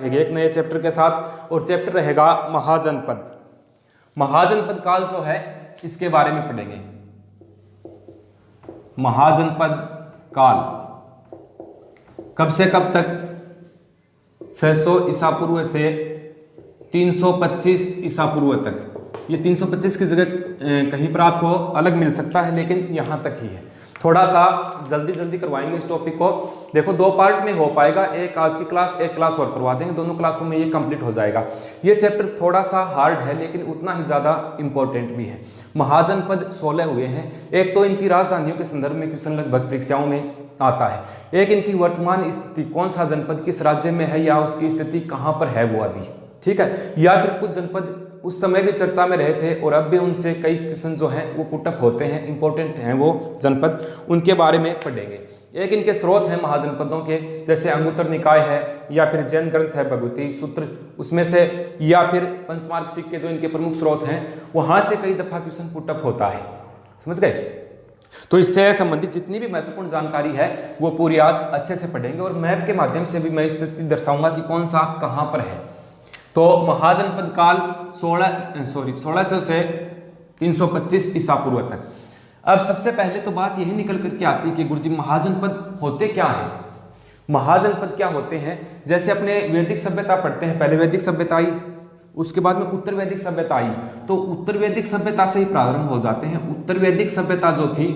एक नए चैप्टर के साथ, और चैप्टर रहेगा महाजनपद। महाजनपद काल जो है इसके बारे में पढ़ेंगे। महाजनपद काल कब से कब तक? 600 ईसा पूर्व से 325 ईसा पूर्व तक। ये 325 की जगह कहीं पर आपको अलग मिल सकता है, लेकिन यहां तक ही है। थोड़ा सा जल्दी करवाएंगे इस टॉपिक को। देखो 2 पार्ट में हो पाएगा, एक आज की क्लास, एक क्लास और करवा देंगे, दोनों क्लासों में ये कंप्लीट हो जाएगा। ये चैप्टर थोड़ा सा हार्ड है, लेकिन उतना ही ज़्यादा इंपॉर्टेंट भी है। महाजनपद 16 हुए हैं। एक तो इनकी राजधानियों के संदर्भ में क्वेश्चन लगभग परीक्षाओं में आता है। एक इनकी वर्तमान स्थिति, कौन सा जनपद किस राज्य में है या उसकी स्थिति कहाँ पर है वो अभी, ठीक है। या फिर कुछ जनपद उस समय भी चर्चा में रहे थे और अब भी उनसे कई क्वेश्चन जो हैं वो पुटअप होते हैं, इंपॉर्टेंट हैं वो जनपद, उनके बारे में पढ़ेंगे। एक इनके स्रोत हैं महाजनपदों के, जैसे अंगुत्तर निकाय है या फिर जैन ग्रंथ है भगवती सूत्र उसमें से, या फिर पंचमार्ग सिक्के जो इनके प्रमुख स्रोत हैं, वहां से कई दफा क्वेश्चन पुटअप होता है। समझ गए? तो इससे संबंधित जितनी भी महत्वपूर्ण जानकारी है वो पूरी आज अच्छे से पढ़ेंगे, और मैप के माध्यम से भी मैं स्थिति दर्शाऊंगा कि कौन सा कहाँ पर है। तो महाजनपद काल 1600 से 325 ईसा पूर्व तक। अब सबसे पहले तो बात यही निकल करके आती है कि गुरुजी महाजनपद होते क्या हैं? महाजनपद क्या होते हैं? जैसे अपने वैदिक सभ्यता पढ़ते हैं, पहले वैदिक सभ्यता आई, उसके बाद में उत्तर वैदिक सभ्यता आई, तो उत्तर वैदिक सभ्यता से ही प्रारंभ हो जाते हैं। उत्तर वैदिक सभ्यता जो थी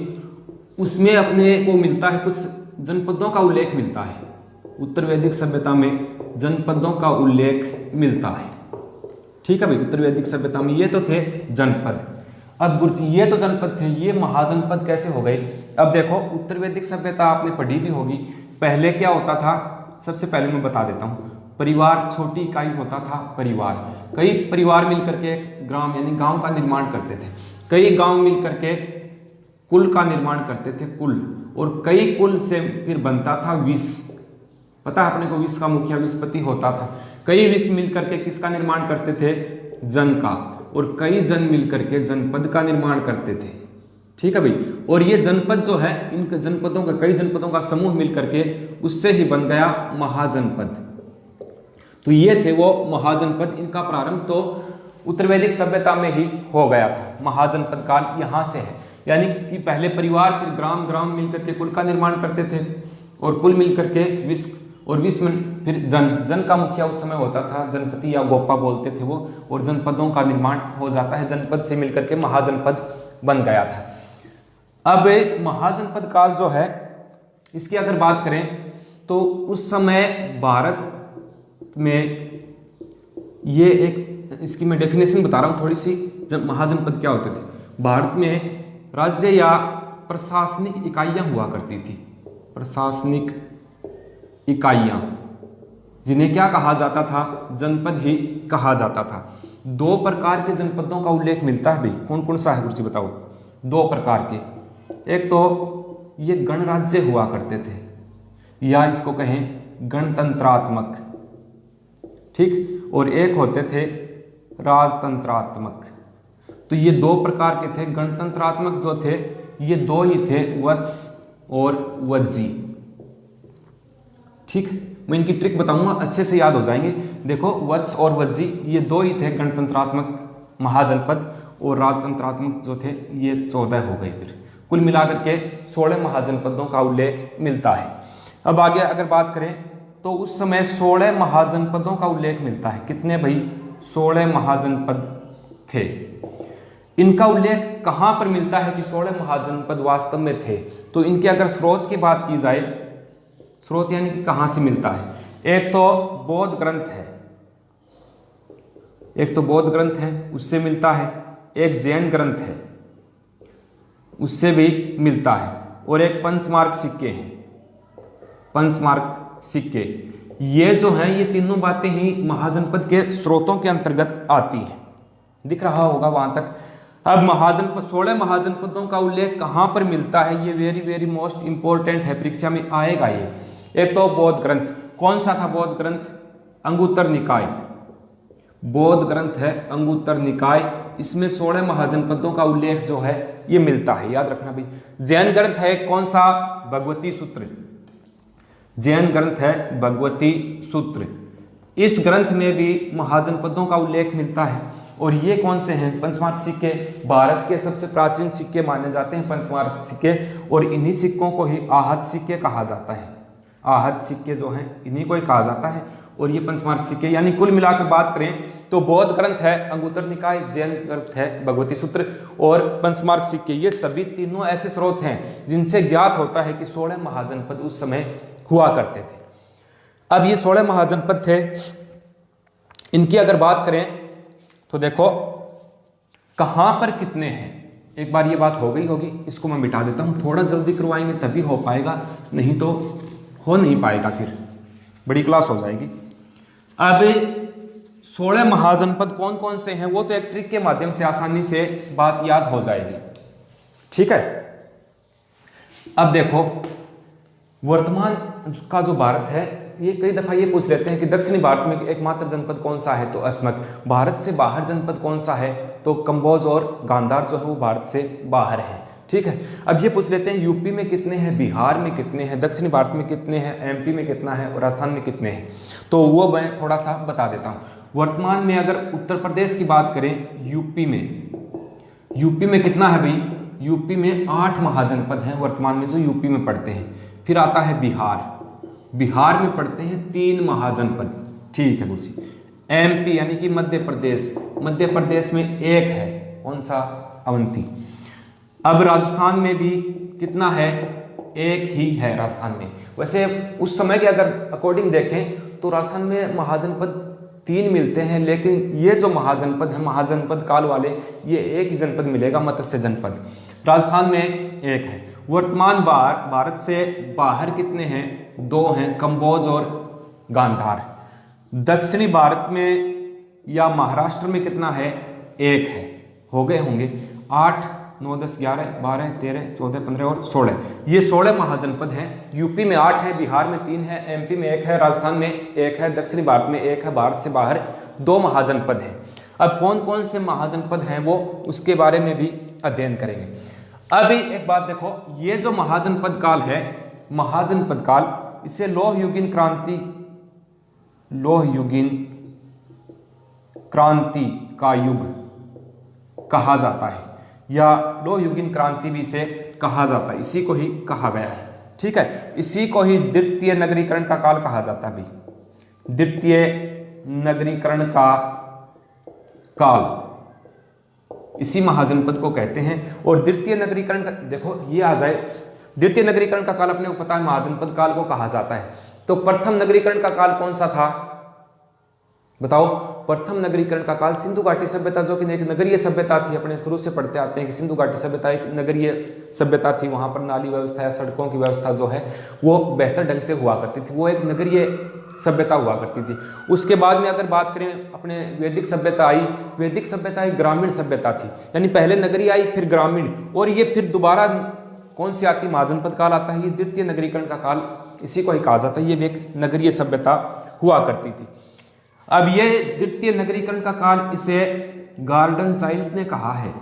उसमें अपने को मिलता है, कुछ जनपदों का उल्लेख मिलता है। उत्तर वैदिक सभ्यता में जनपदों का उल्लेख मिलता है, ठीक है भाई। उत्तर वैदिक सभ्यता में ये तो थे जनपद। अब गुरुजी ये तो जनपद थे, ये महाजनपद कैसे हो गए? अब देखो उत्तर वैदिक सभ्यता आपने पढ़ी भी होगी। पहले क्या होता था, सबसे पहले मैं बता देता हूँ। परिवार, छोटी इकाई होता था परिवार। कई परिवार मिलकर के ग्राम यानी गांव का निर्माण करते थे। कई गांव मिलकर के कुल का निर्माण करते थे, कुल, और कई कुल से फिर बनता था विष। पता है अपने को, विष का मुखिया विषपति होता था। कई विष मिलकर के किसका निर्माण करते थे? जन का। और कई जन मिलकर के जनपद का निर्माण करते थे, ठीक है भाई। और ये जनपद जो है, इन जनपदों का, कई जनपदों का समूह मिलकर के उससे ही बन गया महाजनपद। तो ये थे वो महाजनपद। इनका प्रारंभ तो उत्तर वैदिक सभ्यता में ही हो गया था। महाजनपद काल यहाँ से है, यानी कि पहले परिवार, फिर ग्राम, ग्राम मिलकर के कुल का निर्माण करते थे, और कुल मिलकर के विष, और विष में फिर जन, जन का मुखिया उस समय होता था जनपति या गोपा बोलते थे वो, और जनपदों का निर्माण हो जाता है। जनपद से मिलकर के महाजनपद बन गया था। अब महाजनपद काल जो है इसकी अगर बात करें तो उस समय भारत में ये एक, इसकी मैं डेफिनेशन बता रहा हूँ थोड़ी सी। जब महाजनपद क्या होते थे? भारत में राज्य या प्रशासनिक इकाइयां हुआ करती थी। प्रशासनिक इकाइयां, जिन्हें क्या कहा जाता था? जनपद ही कहा जाता था। 2 प्रकार के जनपदों का उल्लेख मिलता है भाई। कौन कौन सा है गुरुजी बताओ? 2 प्रकार के। एक तो ये गणराज्य हुआ करते थे, या इसको कहें गणतंत्रात्मक, ठीक, और एक होते थे राजतंत्रात्मक। तो ये 2 प्रकार के थे। गणतंत्रात्मक जो थे ये 2 ही थे, वत्स और वज्जी, ठीक। मैं इनकी ट्रिक बताऊंगा, अच्छे से याद हो जाएंगे। देखो वत्स और वज्जी ये 2 ही थे गणतंत्रात्मक महाजनपद, और राजतंत्रात्मक जो थे ये 14 हो गए। फिर कुल मिलाकर के 16 महाजनपदों का उल्लेख मिलता है। अब आगे अगर बात करें तो उस समय 16 महाजनपदों का उल्लेख मिलता है। कितने भाई? 16 महाजनपद थे। इनका उल्लेख कहाँ पर मिलता है कि 16 महाजनपद वास्तव में थे? तो इनके अगर स्रोत की बात की जाए, स्रोत यानी कि कहाँ से मिलता है, एक तो बौद्ध ग्रंथ है, एक तो बौद्ध ग्रंथ है उससे मिलता है, एक जैन ग्रंथ है उससे भी मिलता है, और एक पंचमार्ग सिक्के हैं। पंचमार्ग सिक्के ये जो हैं ये तीनों बातें ही महाजनपद के स्रोतों के अंतर्गत आती हैं। दिख रहा होगा वहां तक। अब महाजनपद, 16 महाजनपदों का उल्लेख कहाँ पर मिलता है? ये वेरी वेरी मोस्ट इंपॉर्टेंट है, परीक्षा में आएगा ये। एक तो बौद्ध ग्रंथ। कौन सा था बौद्ध ग्रंथ? अंगुत्तर निकाय। बौद्ध ग्रंथ है अंगुत्तर निकाय, इसमें 16 महाजनपदों का उल्लेख जो है ये मिलता है, याद रखना भाई। जैन ग्रंथ है कौन सा? भगवती सूत्र। जैन ग्रंथ है भगवती सूत्र। इस ग्रंथ में भी महाजनपदों का उल्लेख मिलता है। और ये कौन से हैं? पंचमार्क सिक्के। भारत के सबसे प्राचीन सिक्के माने जाते हैं पंचमार्क सिक्के, और इन्हीं सिक्कों को ही आहत सिक्के कहा जाता है। आहत सिक्के जो हैं इन्हीं को ही कहा जाता है, और ये पंचमार्क सिक्के। यानी कुल मिलाकर बात करें तो बौद्ध ग्रंथ है अंगुत्तर निकाय, जैन ग्रंथ है भगवती सूत्र, और पंचमार्क सिक्के, ये सभी तीनों ऐसे स्रोत हैं जिनसे ज्ञात होता है कि 16 महाजनपद उस समय हुआ करते थे। अब ये 16 महाजनपद थे, इनकी अगर बात करें तो देखो कहां पर कितने हैं। एक बार ये बात हो गई होगी, इसको मैं मिटा देता हूं, थोड़ा जल्दी करवाएंगे तभी हो पाएगा, नहीं तो हो नहीं पाएगा, फिर बड़ी क्लास हो जाएगी। अब 16 महाजनपद कौन कौन से हैं वो तो एक ट्रिक के माध्यम से आसानी से बात याद हो जाएगी, ठीक है। अब देखो वर्तमान का जो भारत है, ये कई दफा ये पूछ लेते हैं कि दक्षिणी भारत में एकमात्र जनपद कौन सा है, तो अस्मक। भारत से बाहर जनपद कौन सा है, तो कंबोज और गांधार जो है वो भारत से बाहर है, ठीक है। अब ये पूछ लेते हैं यूपी में कितने हैं, बिहार में कितने हैं, दक्षिणी भारत में कितने हैं, एमपी में कितना है और राजस्थान में कितने हैं, तो वो मैं थोड़ा सा बता देता हूँ। वर्तमान में अगर उत्तर प्रदेश की बात करें, यूपी में कितना है भाई, यूपी में 8 महाजनपद हैं वर्तमान में जो यूपी में पड़ते हैं। फिर आता है बिहार में पड़ते हैं 3 महाजनपद, ठीक है गुरुजी। एमपी यानी कि मध्य प्रदेश में 1 है, कौन सा, अवंती। अब राजस्थान में भी कितना है, 1 ही है राजस्थान में। वैसे उस समय के अगर अकॉर्डिंग देखें तो राजस्थान में महाजनपद 3 मिलते हैं, लेकिन ये जो महाजनपद है, महाजनपद काल वाले, ये 1 ही जनपद मिलेगा, मत्स्य जनपद। राजस्थान में 1 है। वर्तमान भारत से बाहर कितने हैं, 2 हैं, कंबोज और गांधार। दक्षिणी भारत में या महाराष्ट्र में कितना है, 1 है। हो गए होंगे 8, 9, 10, 11, 12, 13, 14, 15 और 16, ये 16 महाजनपद हैं। यूपी में 8 है, बिहार में 3 है, एमपी में 1 है, राजस्थान में 1 है, दक्षिणी भारत में 1 है, भारत से बाहर 2 महाजनपद हैं। अब कौन कौन से महाजनपद हैं वो उसके बारे में भी अध्ययन करेंगे। अभी एक बात देखो, ये जो महाजनपद काल है, महाजनपद काल, इसे लौह युगीन क्रांति का युग कहा जाता है, या लौह युगीन क्रांति भी इसे कहा जाता है, इसी को ही कहा गया है, ठीक है। इसी को ही द्वितीय नगरीकरण का काल कहा जाता है भाई, द्वितीय नगरीकरण का काल इसी महाजनपद को कहते हैं। और द्वितीय नगरीकरण का देखो ये आ जाए, द्वितीय नगरीकरण का काल अपने को पता है महाजनपद काल को कहा जाता है। तो प्रथम नगरीकरण का काल कौन सा था बताओ। प्रथम नगरीकरण का काल सिंधु घाटी सभ्यता, जो कि एक नगरीय सभ्यता थी, अपने शुरू से पढ़ते आते हैं कि सिंधु घाटी सभ्यता एक नगरीय सभ्यता थी। वहां पर नाली व्यवस्था या सड़कों की व्यवस्था जो है वो बेहतर ढंग से हुआ करती थी, वो एक नगरीय सभ्यता हुआ करती थी। उसके बाद में अगर बात करें अपने वैदिक सभ्यता आई, वैदिक सभ्यता एक ग्रामीण सभ्यता थी, यानी पहले नगरीय आई फिर ग्रामीण, और ये फिर दोबारा कौन सी आती, महाजनपद काल आता है। ये द्वितीय नगरीकरण का काल इसी को ही कहा जाता है, ये भी एक नगरीय सभ्यता हुआ करती थी। अब ये द्वितीय नगरीकरण का काल इसे गार्डन चाइल्ड ने कहा है,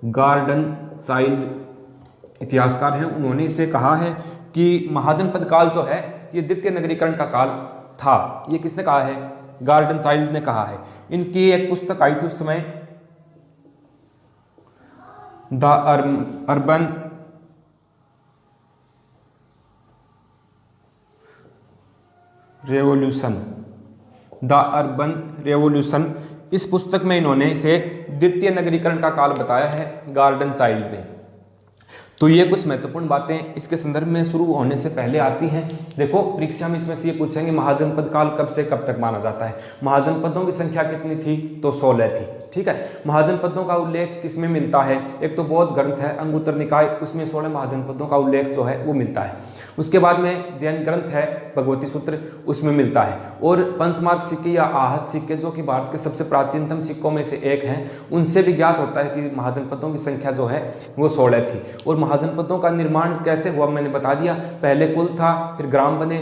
गार्डन चाइल्ड इतिहासकार हैं, उन्होंने इसे कहा है कि महाजनपद काल जो है ये द्वितीय नगरीकरण का काल था। ये किसने कहा है, गार्डन चाइल्ड ने कहा है। इनकी एक पुस्तक आई थी उस समय, द अर्बन रेवोल्यूशन, इस पुस्तक में इन्होंने इसे द्वितीय नगरीकरण का काल बताया है गार्डन चाइल्ड ने। तो ये कुछ महत्वपूर्ण बातें इसके संदर्भ में शुरू होने से पहले आती हैं। देखो परीक्षा में इसमें से ये पूछेंगे महाजनपद काल कब से कब तक माना जाता है। महाजनपदों की संख्या कितनी थी, तो 16 थी, ठीक है। महाजनपदों का उल्लेख किसमें मिलता है, एक तो बौद्ध ग्रंथ है अंगुत्तर निकाय, उसमें 16 महाजनपदों का उल्लेख जो है वो मिलता है। उसके बाद में जैन ग्रंथ है भगवती सूत्र, उसमें मिलता है। और पंचमार्क सिक्के या आहत सिक्के जो कि भारत के सबसे प्राचीनतम सिक्कों में से एक हैं, उनसे भी ज्ञात होता है कि महाजनपदों की संख्या जो है वो 16 थी। और महाजनपदों का निर्माण कैसे हुआ मैंने बता दिया, पहले कुल था, फिर ग्राम बने,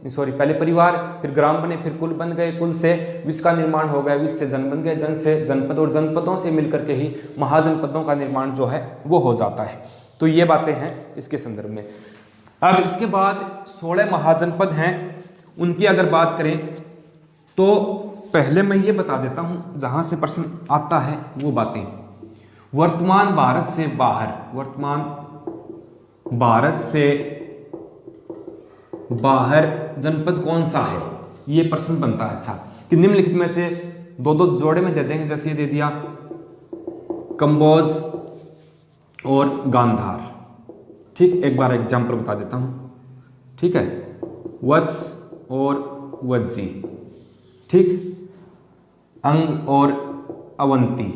पहले परिवार, फिर ग्राम बने, फिर कुल बन गए, कुल से विश्व का निर्माण हो गया, विश्व से जन बन गए, जन से जनपद, और जनपदों से मिलकर के ही महाजनपदों का निर्माण जो है वो हो जाता है। तो ये बातें हैं इसके संदर्भ में। अब इसके बाद 16 महाजनपद हैं, उनकी अगर बात करें तो पहले मैं ये बता देता हूं जहां से प्रश्न आता है वो बातें। वर्तमान भारत से बाहर, वर्तमान भारत से बाहर जनपद कौन सा है, ये प्रश्न बनता है। अच्छा, कि निम्नलिखित में से दो दो जोड़े में दे देंगे, जैसे ये दे दिया कंबोज और गांधार। ठीक, एक बार एग्जाम्पल बता देता हूं। ठीक है, वत्स और वज्जी, ठीक, अंग और अवंती,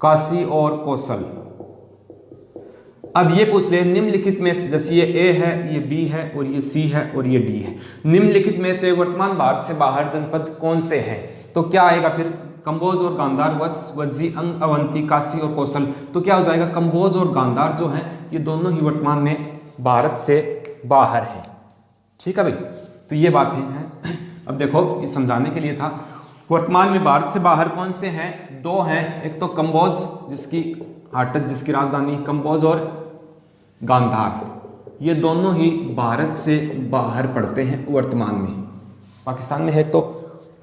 काशी और कौशल। अब ये पूछ ले निम्नलिखित में से, जैसे ये ए है, ये बी है और ये सी है और ये डी है, निम्नलिखित में से वर्तमान भारत से बाहर जनपद कौन से हैं? तो क्या आएगा फिर? कंबोज और गांधार, वत्स, वज्जी, अंग, अवंती, काशी और कौशल। तो क्या हो जाएगा? कंबोज और गांधार जो हैं ये दोनों ही वर्तमान में भारत से बाहर है। ठीक है भाई, तो ये बातें हैं। अब देखो, ये समझाने के लिए था। वर्तमान में भारत से बाहर कौन से हैं? दो हैं, एक तो कंबोज जिसकी हाटत, जिसकी राजधानी कंबोज, और गांधार। ये दोनों ही भारत से बाहर पड़ते हैं वर्तमान में। पाकिस्तान में है एक तो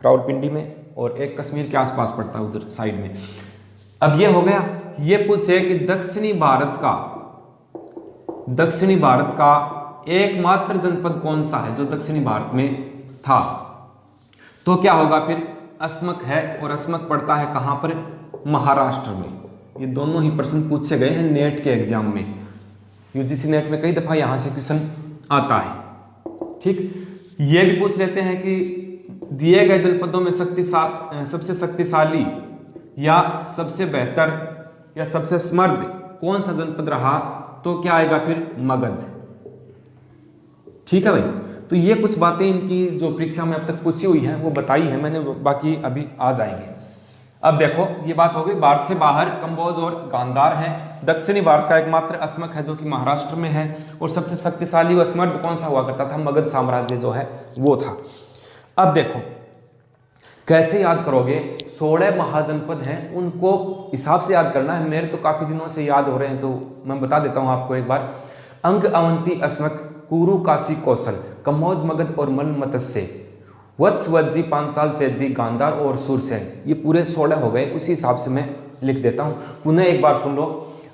रावलपिंडी में, और एक कश्मीर के आसपास पड़ता है उधर साइड में। अब ये हो गया। ये पूछे कि दक्षिणी भारत का एकमात्र जनपद कौन सा है जो दक्षिणी भारत में था? तो क्या होगा फिर? अस्मक है, और अस्मक पड़ता है कहां पर? महाराष्ट्र में। ये दोनों ही प्रश्न पूछे गए हैं नेट के एग्जाम में। यूजीसी नेट में कई दफा यहां से क्वेश्चन आता है। ठीक, ये भी पूछ लेते हैं कि दिए गए जनपदों में सबसे शक्तिशाली या सबसे बेहतर या सबसे समृद्ध कौन सा जनपद रहा? तो क्या आएगा फिर? मगध। ठीक है भाई, तो ये कुछ बातें इनकी जो परीक्षा में अब तक पूछी हुई है वो बताई है मैंने, बाकी अभी आ जाएंगे। अब देखो, ये बात हो गई भारत से बाहर कंबोज और गांधार हैं। दक्षिणी भारत का एकमात्र अस्मक है जो कि महाराष्ट्र में है, और सबसे शक्तिशाली व समृद्ध कौन सा हुआ करता था? मगध साम्राज्य जो है वो था। अब देखो कैसे याद करोगे? 16 महाजनपद हैं, उनको हिसाब से याद करना है। मेरे तो काफी दिनों से याद हो रहे हैं, तो मैं बता देता हूं आपको एक बार। अंग, अवंती, अस्मक, कुरु, काशी, कौशल, कंबोज, मगध और मल, मत्स्य, वत्स, वज्जी, पांचाल, चैदी, गांधार और सूरसेन। ये पूरे 16 हो गए। उसी हिसाब से मैं लिख देता हूं। पुनः एक बार सुन लो।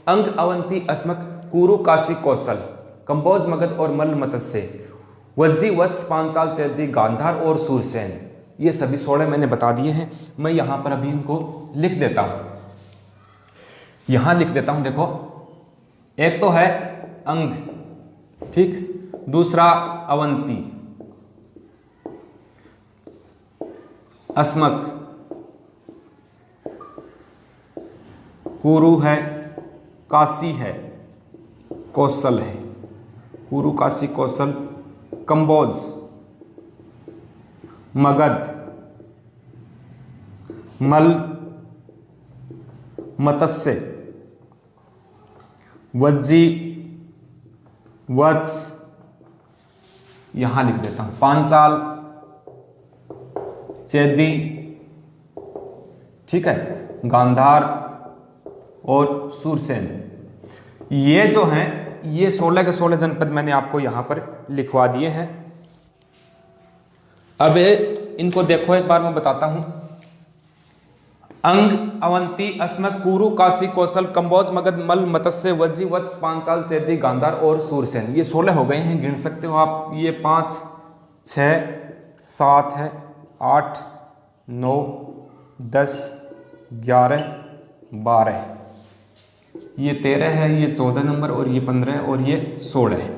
अंग, अवंती, अस्मक, कुरु, काशी, कौशल, कंबोज, मगध और मल, मत्स्य, वज्जी, वत्स, पांचाल, चैदी, गांधार और सूरसेन। ये सभी 16 मैंने बता दिए हैं। मैं यहां पर अभी इनको लिख देता हूं। यहां लिख देता हूं। देखो, एक तो है अंग, ठीक, दूसरा अवंती, अस्मक, कुरु है, काशी है, कौशल है, कुरु, काशी, कौशल, कंबोज, मगध, मल, मत्स्य, वज्जी, वत्स, यहां लिख देता हूं, पांचाल, चैदी, ठीक है, गांधार और सूरसेन। ये जो हैं ये 16 के 16 जनपद मैंने आपको यहां पर लिखवा दिए हैं। अब इनको देखो एक बार मैं बताता हूं। अंग, अवंती, अस्मक, कुरु, काशी, कौशल, कंबोज, मगध, मल, मत्स्य, वज्जी, वत्स, पांचाल, चैदी, गांधार और सूरसेन। ये 16 हो गए हैं, गिन सकते हो आप। ये 5, 6, 7 है, 8, 9, 10, 11, 12, ये 13 है, ये 14 नंबर, और ये 15 है, और ये 16 है।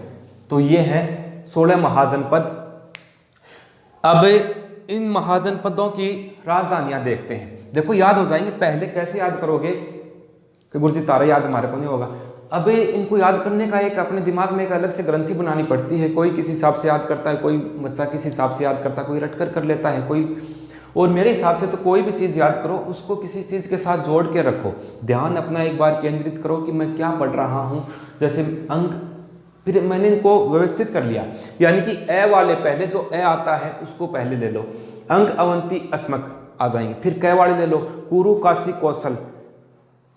तो ये है 16 महाजनपद। अब इन महाजनपदों की राजधानियां देखते हैं। देखो, याद हो जाएंगे। पहले कैसे याद करोगे कि गुरुजी तारा याद हमारे को नहीं होगा। अब इनको याद करने का एक अपने दिमाग में एक अलग से ग्रंथि बनानी पड़ती है। कोई किसी हिसाब से याद करता है, कोई बच्चा किसी हिसाब से याद करता है, कोई रट कर लेता है कोई। और मेरे हिसाब से तो कोई भी चीज़ याद करो, उसको किसी चीज़ के साथ जोड़ के रखो। ध्यान अपना एक बार केंद्रित करो कि मैं क्या पढ़ रहा हूँ। जैसे अंग, फिर मैंने इनको व्यवस्थित कर लिया, यानी कि ए वाले पहले, जो ए आता है उसको पहले ले लो। अंग, अवंती, अस्मक आ जाएंगे। फिर कै वाले ले लो, कुरु, काशी, कौशल,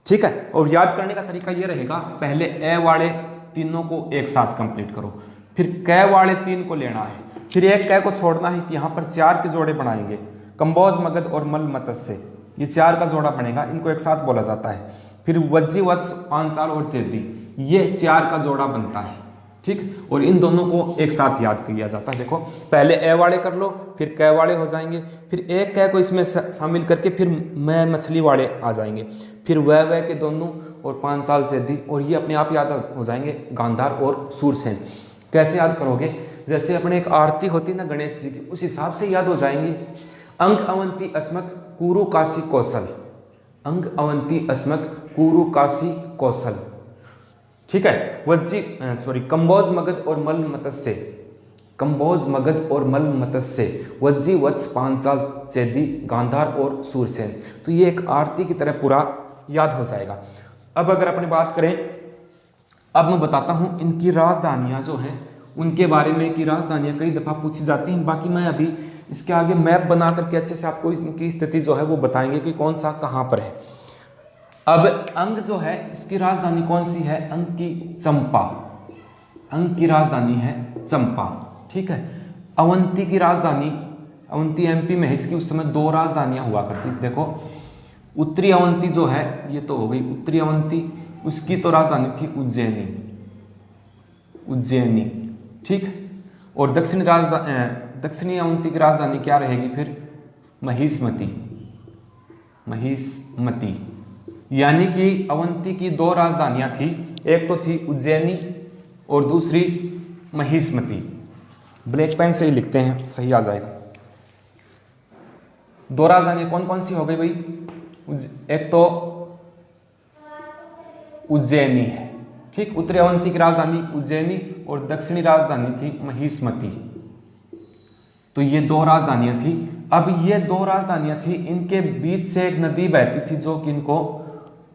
ठीक है। और याद करने का तरीका ये रहेगा, पहले ए वाले तीनों को एक साथ कंप्लीट करो, फिर कै वाले 3 को लेना है, फिर एक कै को छोड़ना है कि यहाँ पर 4 के जोड़े बनाएंगे, कंबोज, मगध और मल, मत्स्य, ये 4 का जोड़ा बनेगा, इनको एक साथ बोला जाता है। फिर वज्जी, वत्स, पांचाल और चेदी, ये 4 का जोड़ा बनता है, ठीक। और इन दोनों को एक साथ याद किया जाता है। देखो पहले ए वाले कर लो, फिर कै वाले हो जाएंगे, फिर एक कै को इसमें शामिल करके फिर मैं मछली वाले आ जाएंगे, फिर वह के दोनों और पांचाल, चेदी, और ये अपने आप याद हो जाएंगे गांधार और सूरसेन। कैसे याद करोगे? जैसे अपने एक आरती होती ना गणेश जी की, उस हिसाब से याद हो जाएंगे। अंग, अवंती, अस्मक, कुरु, काशी, कौशल, अंग, अवंती, अस्मक, कुरु, काशी, कौशल, ठीक है। वज्जी कंबोज, मगध और मल, मत्स्य, कंबोज, मगध और मल, मत्स्य, वज्जी, वत्स, पांचाल, चेदी, गांधार और सूरसेन। तो ये एक आरती की तरह पूरा याद हो जाएगा। अब अगर अपनी बात करें, अब मैं बताता हूं इनकी राजधानियां जो हैं उनके बारे में, कि राजधानियां कई दफा पूछी जाती हैं। बाकी मैं अभी इसके आगे मैप बना करके अच्छे से आपको इनकी स्थिति जो है वो बताएंगे कि कौन सा कहां पर है। अब अंग जो है, इसकी राजधानी कौन सी है? अंग की चंपा, अंग की राजधानी है चंपा, ठीक है। अवंती की राजधानी, अवंती एमपी में है, इसकी उस समय 2 राजधानियां हुआ करती। देखो उत्तरी अवंती जो है ये तो हो गई उत्तरी अवंती, उसकी तो राजधानी थी उज्जैनी, उज्जैनी, ठीक। और दक्षिणी अवंती की राजधानी क्या रहेगी फिर? महिष्मती, महिष्मती। यानी कि अवंती की 2 राजधानियां थी, एक तो थी उज्जैनी और दूसरी महिष्मती। ब्लैक पेन से ही लिखते हैं, सही आ जाएगा। 2 राजधानियां कौन कौन सी हो गई भाई? एक तो उज्जैनी है, ठीक। उत्तरी अवंती की राजधानी उज्जैनी और दक्षिणी राजधानी थी महिष्मती। तो ये 2 राजधानियां थी। अब ये 2 राजधानियां थी, इनके बीच से एक नदी बहती थी जो कि इनको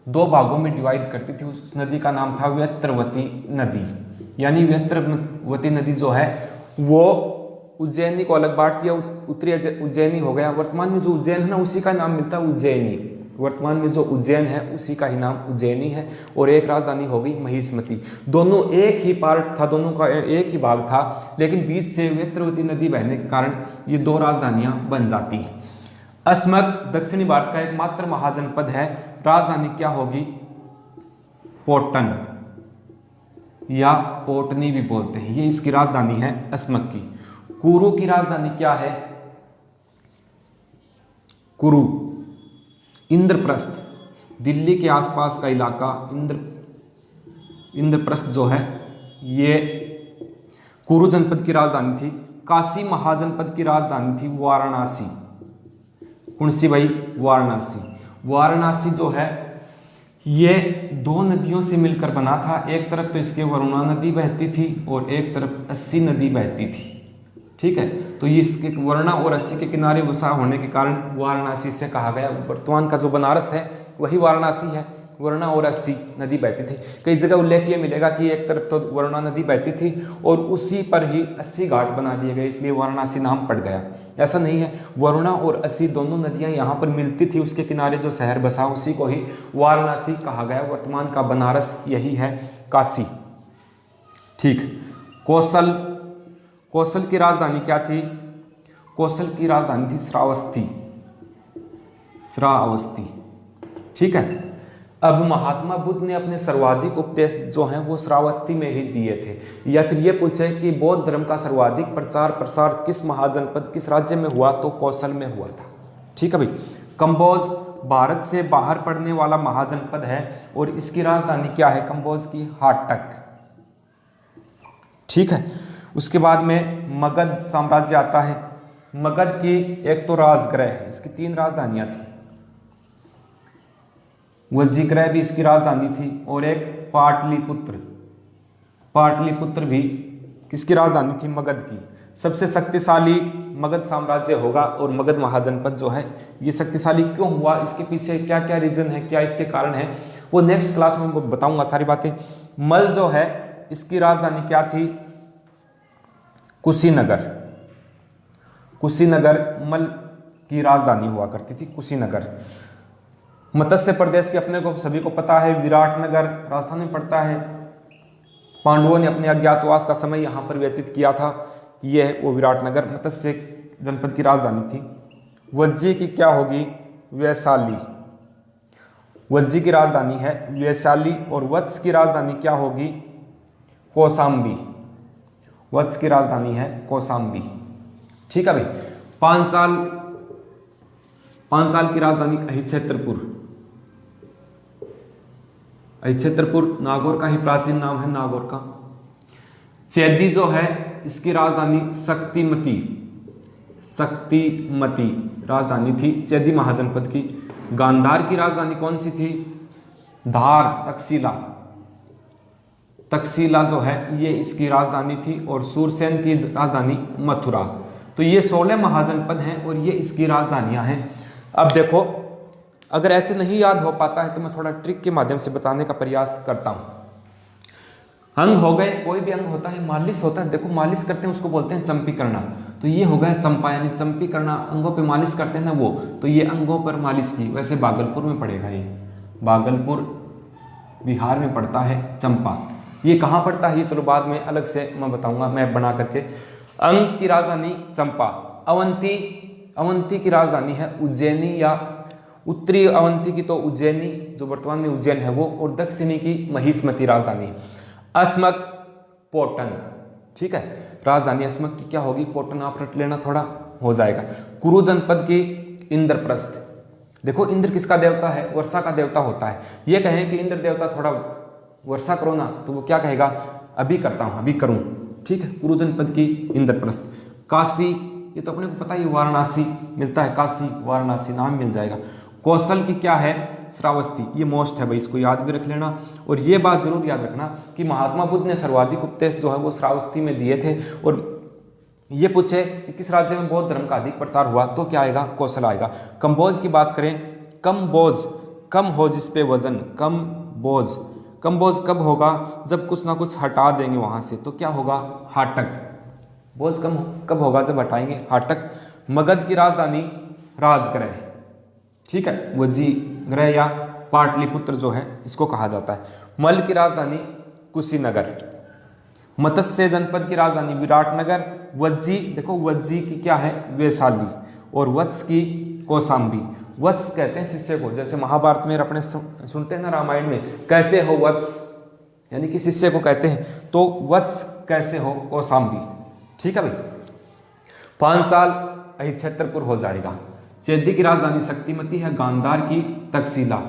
2 भागों में डिवाइड करती थी। उस नदी का नाम था व्यत्रवती नदी। यानी व्यत्रवती नदी जो है वो उज्जैनी को अलग बांट दिया, उत्तरी उज्जैनी हो गया। वर्तमान में जो उज्जैन है ना, उसी का नाम मिलता है उज्जैनी। वर्तमान में जो उज्जैन है उसी का ही नाम उज्जैनी है। और एक राजधानी हो गई महिष्मती। दोनों एक ही पार्ट था, दोनों का एक ही भाग था, लेकिन बीच से व्यत्रवती नदी बहने के कारण ये 2 राजधानियां बन जाती हैं। अस्मक दक्षिणी भारत का एकमात्र महाजनपद है। राजधानी क्या होगी? पोटन या पोटनी भी बोलते हैं, ये इसकी राजधानी है अस्मक की। कुरु की राजधानी क्या है? कुरु, इंद्रप्रस्थ, दिल्ली के आसपास का इलाका इंद्रप्रस्थ जो है ये कुरु जनपद की राजधानी थी। काशी महाजनपद की राजधानी थी वाराणसी। कौन सी भाई? वाराणसी। वाराणसी जो है ये 2 नदियों से मिलकर बना था। एक तरफ तो इसके वरुणा नदी बहती थी और एक तरफ अस्सी नदी बहती थी, ठीक है। तो ये इसके वरुणा और अस्सी के किनारे बसा होने के कारण वाराणसी से कहा गया। वर्तमान का जो बनारस है वही वाराणसी है। वरुणा और अस्सी नदी बहती थी। कई जगह उल्लेख ये मिलेगा कि एक तरफ तो वरुणा नदी बहती थी और उसी पर ही 80 घाट बना दिए गए, इसलिए वाराणसी नाम पड़ गया। ऐसा नहीं है, वरुणा और अस्सी दोनों नदियां यहाँ पर मिलती थी, उसके किनारे जो शहर बसा उसी को ही वाराणसी कहा गया। वर्तमान का बनारस यही है, काशी, ठीक। कौशल, कौशल की राजधानी क्या थी? कौशल की राजधानी थी श्रावस्ती, श्रावस्ती, ठीक है। अब महात्मा बुद्ध ने अपने सर्वाधिक उपदेश जो हैं वो श्रावस्ती में ही दिए थे। या फिर ये पूछे कि बौद्ध धर्म का सर्वाधिक प्रचार प्रसार किस महाजनपद, किस राज्य में हुआ? तो कौशल में हुआ था, ठीक है भाई। कंबोज भारत से बाहर पड़ने वाला महाजनपद है और इसकी राजधानी क्या है? कंबोज की हाटक, ठीक है। उसके बाद में मगध साम्राज्य आता है। मगध की एक तो राजगृह है, इसकी 3 राजधानियां थी। वज्जीगृह भी इसकी राजधानी थी और एक पाटलिपुत्र, पाटलिपुत्र भी किसकी राजधानी थी? मगध की। सबसे शक्तिशाली मगध साम्राज्य होगा और मगध महाजनपद जो है ये शक्तिशाली क्यों हुआ, इसके पीछे क्या क्या रीजन है, क्या इसके कारण है, वो नेक्स्ट क्लास में बताऊंगा सारी बातें। मल जो है इसकी राजधानी क्या थी? कुशीनगर, कुशीनगर मल की राजधानी हुआ करती थी, कुशीनगर। मत्स्य प्रदेश के अपने को सभी को पता है, विराटनगर राजस्थान में पड़ता है। पांडवों ने अपने अज्ञातवास का समय यहाँ पर व्यतीत किया था। ये है वो विराटनगर मत्स्य जनपद की राजधानी थी। वज्जी की क्या होगी? वैशाली। वज्जी की राजधानी है वैशाली और वत्स की राजधानी क्या होगी? कौशाम्बी। वत्स की राजधानी है कौशाम्बी। ठीक है भाई। पांचाल की राजधानी अहिच्छत्रपुर। अहिच्छत्रपुर नागौर का ही प्राचीन नाम है, नागौर का। चैदी जो है इसकी राजधानी शक्तिमती। शक्तिमती राजधानी थी चैदी महाजनपद की। गांधार की राजधानी कौन सी थी? धार, तक्षशिला। तक्षशिला जो है ये इसकी राजधानी थी और सूरसेन की राजधानी मथुरा। तो ये 16 महाजनपद हैं और ये इसकी राजधानियां हैं। अब देखो, अगर ऐसे नहीं याद हो पाता है तो मैं थोड़ा ट्रिक के माध्यम से बताने का प्रयास करता हूं। अंग हो गए, कोई भी अंग होता है, मालिश होता है, देखो मालिश करते हैं उसको बोलते हैं चंपी करना। तो ये हो गया चंपा, यानी चंपी करना, अंगों पे मालिश करते हैं ना वो, तो ये अंगों पर मालिश की। वैसे भागलपुर में पड़ेगा, ये भागलपुर बिहार में पड़ता है चंपा। ये कहाँ पड़ता है ये चलो बाद में अलग से मैं बताऊंगा मैप बना करके। अंग की राजधानी चंपा। अवंती की राजधानी है उज्जैनी, या उत्तरी अवंती की तो उज्जैनी जो वर्तमान में उज्जैन है वो, और दक्षिणी की महिष्मती राजधानी। अस्मक, पोटन। ठीक है, राजधानी अस्मक की क्या होगी? पोटन। आप रट लेना, थोड़ा हो जाएगा। कुरु जनपद की इंद्रप्रस्थ। देखो इंद्र किसका देवता है? वर्षा का देवता होता है। ये कहें कि इंद्र देवता थोड़ा वर्षा करो ना, तो वो क्या कहेगा? अभी करता हूं, अभी करूं। ठीक है, कुरु जनपद की इंद्रप्रस्थ। काशी, ये तो अपने को पता ही, वाराणसी मिलता है, काशी वाराणसी नाम मिल जाएगा। कौशल की क्या है? श्रावस्ती। ये मोस्ट है भाई, इसको याद भी रख लेना। और ये बात जरूर याद रखना कि महात्मा बुद्ध ने सर्वाधिक उपदेश जो है वो श्रावस्ती में दिए थे। और ये पूछे कि किस राज्य में बौद्ध धर्म का अधिक प्रचार हुआ, तो क्या आएगा? कौशल आएगा। कंबोज की बात करें, कम्बोज, कम हो जिस पे वजन, कम्बोज। कम्बोज कब होगा? जब कुछ ना कुछ हटा देंगे वहां से, तो क्या होगा? हाटक। बोझ कब होगा? जब हटाएंगे, हाटक। मगध की राजधानी राजगृह। ठीक है, वजी ग्रह या पाटलिपुत्र जो है इसको कहा जाता है। मल की राजधानी कुशीनगर। मत्स्य जनपद की राजधानी विराटनगर। वज्जी, देखो वज्जी की क्या है? वैशाली। और वत्स की कौशाम्बी। वत्स कहते हैं शिष्य को, जैसे महाभारत में अपने सुनते हैं ना रामायण में, कैसे हो वत्स, यानी कि शिष्य को कहते हैं, तो वत्स कैसे हो कौशाम्बी। ठीक है भाई। पांचाल अहिच्छत्रपुर हो जाएगा। चैदी की राजधानी शक्तिमती है। गांधार की तक्षशिला।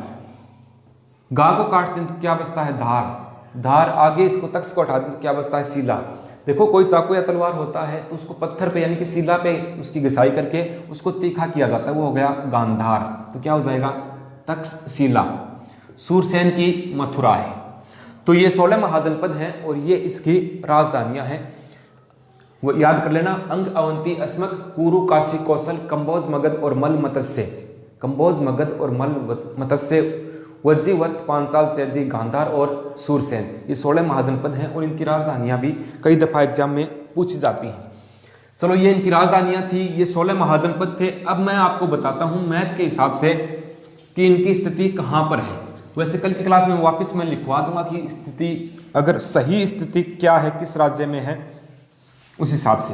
गा को काटते हैं तो क्या बचता है? धार। धार आगे, इसको तक्ष को हटा दें तो क्या बचता है? शिला। देखो कोई चाकू या तलवार होता है तो उसको पत्थर पे यानी कि शिला पे उसकी घिसाई करके उसको तीखा किया जाता है, वो हो गया गांधार। तो क्या हो जाएगा? तक्षशिला। सूरसेन की मथुरा है। तो ये 16 महाजनपद हैं और ये इसकी राजधानियां हैं, वो याद कर लेना। अंग, अवंती, अस्मक, कुरु, काशी, कौशल, कंबोज, मगध और मल मत्स्य। कंबोज, मगध और मल मत्स्य, वज्जी, वत्स, पांचाल, चैदी, गांधार और सूरसेन। ये 16 महाजनपद हैं और इनकी राजधानियां भी कई दफा एग्जाम में पूछी जाती हैं। चलो ये इनकी राजधानियां थी, ये 16 महाजनपद थे। अब मैं आपको बताता हूं मैथ के हिसाब से कि इनकी स्थिति कहां पर है। वैसे कल की क्लास में वापस मैं लिखवा दूंगा कि स्थिति, अगर सही स्थिति क्या है, किस राज्य में है, उस हिसाब से।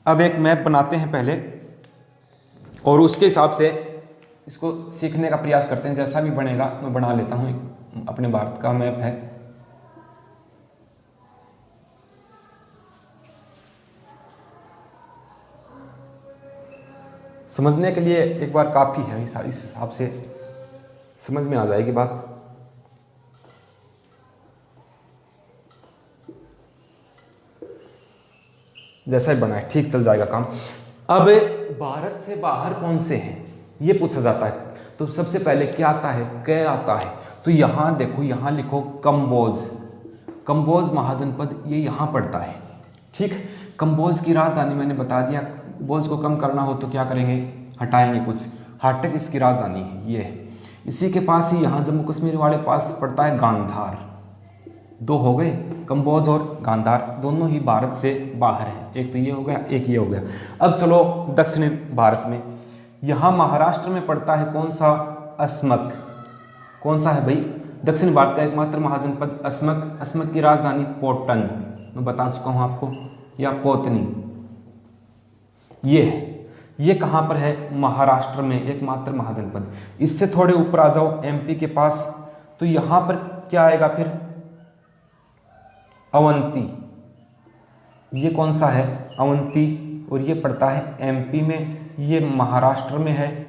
अब एक मैप बनाते हैं पहले और उसके हिसाब से इसको सीखने का प्रयास करते हैं। जैसा भी बनेगा मैं बना लेता हूं। अपने भारत का मैप है, समझने के लिए एक बार काफी है, इस हिसाब से समझ में आ जाएगी बात। जैसा ही बना है ठीक चल जाएगा काम। अब भारत से बाहर कौन से हैं ये पूछा जाता है, तो सबसे पहले क्या आता है? कै आता है। तो यहां देखो, यहां लिखो कंबोज। कंबोज महाजनपद ये यहां पड़ता है। ठीक, कंबोज की राजधानी मैंने बता दिया। बोझ को कम करना हो तो क्या करेंगे? हटाएंगे कुछ। हाटक इसकी राजधानी है, ये है। इसी के पास ही यहाँ जम्मू कश्मीर वाले पास पड़ता है गांधार। दो हो गए, कंबोज और गांधार, दोनों ही भारत से बाहर है। एक तो ये हो गया, एक ये हो गया। अब चलो दक्षिणी भारत में, यहाँ महाराष्ट्र में पड़ता है कौन सा? अस्मक। कौन सा है भाई? दक्षिण भारत का एकमात्र महाजनपद अस्मक। अस्मक की राजधानी पोटन, मैं बता चुका हूँ आपको, या पोतनी। ये है, ये कहाँ पर है? महाराष्ट्र में, एकमात्र महाजनपद। इससे थोड़े ऊपर आ जाओ एमपी के पास, तो यहाँ पर क्या आएगा फिर? अवंती। ये कौन सा है? अवंती। और ये पड़ता है एमपी में, ये महाराष्ट्र में है।